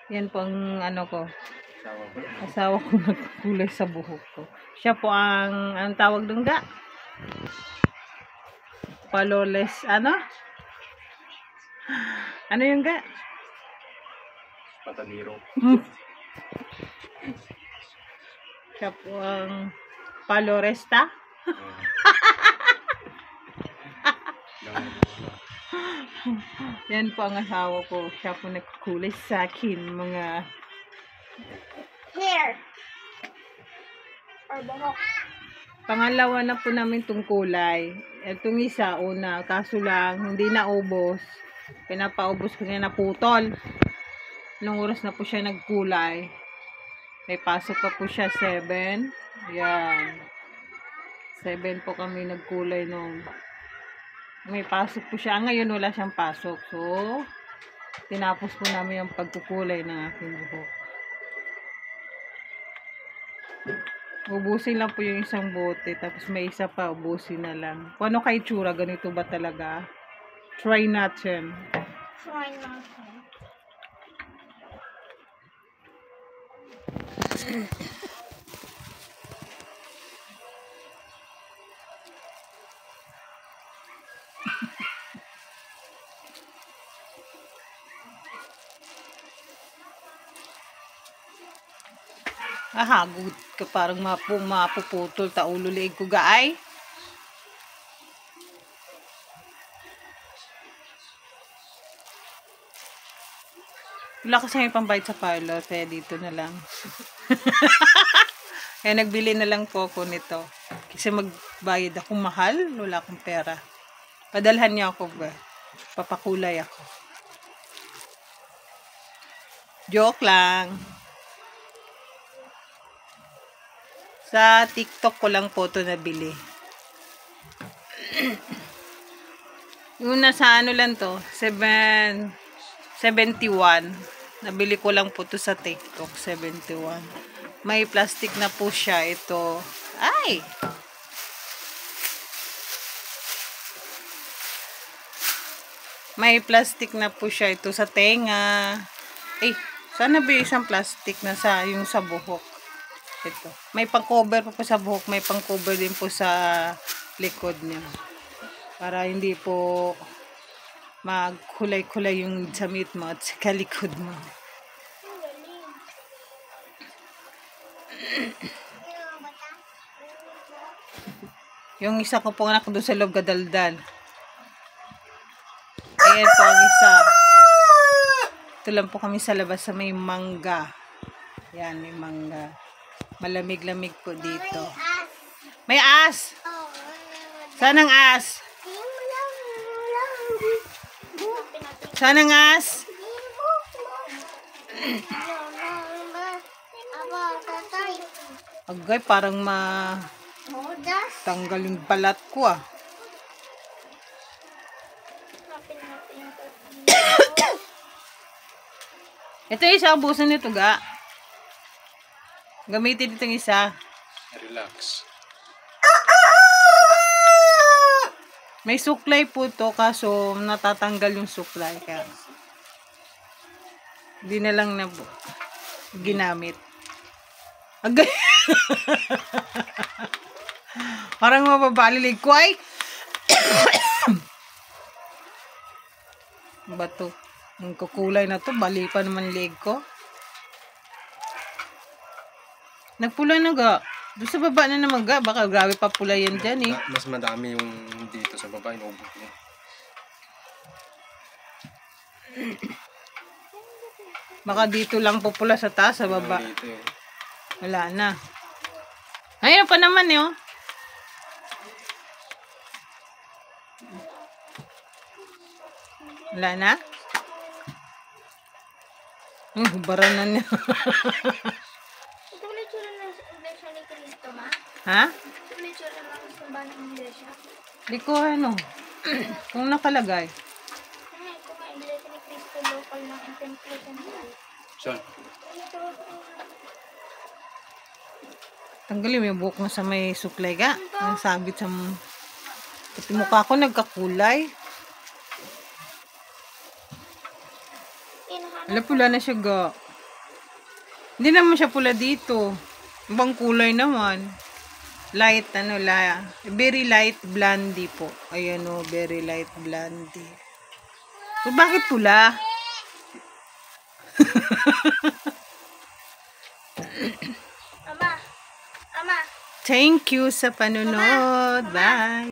Yan po ang ano ko. Asawa ko nagkulay sa buhok ko. Siya po ang tawag dun ga? Paloles, ano? Ano yung ga? Pataniro. Siya po ang paloresta. Yan po ang asawa ko. Siya po nagkulay sa akin. Mga hair or buhok. pangalawa na po namin itong kulay. Itong isa, una. Kaso lang, hindi naubos. Pinapaubos ko niya na putol. Nung oras na po siya nagkulay. May pasok pa po siya, 7. Yan. 7 po kami nagkulay nung may pasok po siya. Ngayon wala siyang pasok. So, tinapos po namin yung pagkukulay ng aking buhok. Ubusin lang po yung isang bote. Tapos may isa pa, ubusin na lang. Kung ano kay tsura, ganito ba talaga? Try natin. Try natin. Hagod ka parang mapuputol ta ulo liig ko gaay. Wala kasi may pambayad sa parlor, kaya dito na lang. Kaya nagbili na lang po ako nito. Kasi magbayad ako mahal, wala akong pera. Padalhan niya ako ba? Papakulay ako. Joke lang. Sa TikTok ko lang po ito nabili. Yung nasa ano lang to, 71. Nabili ko lang po ito sa TikTok, 71. May plastic na po siya ito. Ay! May plastic na po siya ito sa tenga. Eh, sana ba isang plastic na sa yung sa buhok? Ito. May pang-cover po sa buhok, may pang-cover din po sa likod niya. Para hindi po magkulay-kulay yung damit mo at sa kalikod mo. Yung isa ko pong anak doon sa loob kadaldal. Ayan po ang isa. Ito lang po kami sa labas sa may mangga. Yan, may mangga. Malamig-lamig po dito. May as! Saan ang as? Saan ang as? Agay, parang tanggal yung balat ko ah. Ito isa, ubusan nito ga. Gamitin itong isa. Relax. May suklay po to kaso natatanggal yung suklay kaya hindi na lang na ginamit. Agay. Parang mababalilig ko ay. Bato. Ang kukulay na to, bali pa naman leg ko. Nagpula na ga. Doon sa baba na naman ga. Baka grabe pa pula yan dyan eh. Mas madami yung dito sa baba, inubog mo. Baka dito lang pupula sa taas, sa baba. Dito, eh. Wala na. Ayun pa naman eh oh. Wala na? Hubaran na niya. Ito ulit tsura ng iglesia ni Cristo, ma? Ha? Ito ulit tsura ng simbahan ng iglesia. Di ko ano. Kung nakalagay. Ito nga, iglesia ni Cristo, local ng templo central. Saan? Tanggalin mo yung buhok mo sa may suklay ga. Ang sabit sa pati mukha ko nagkakulay. Wala pula na siya ga. Hindi naman siya pula dito. Ibang kulay naman. Light, very light blondie po. Ayan o, very light blondie. So, bakit pula? Ama. Ama. Thank you sa panunod. Bye!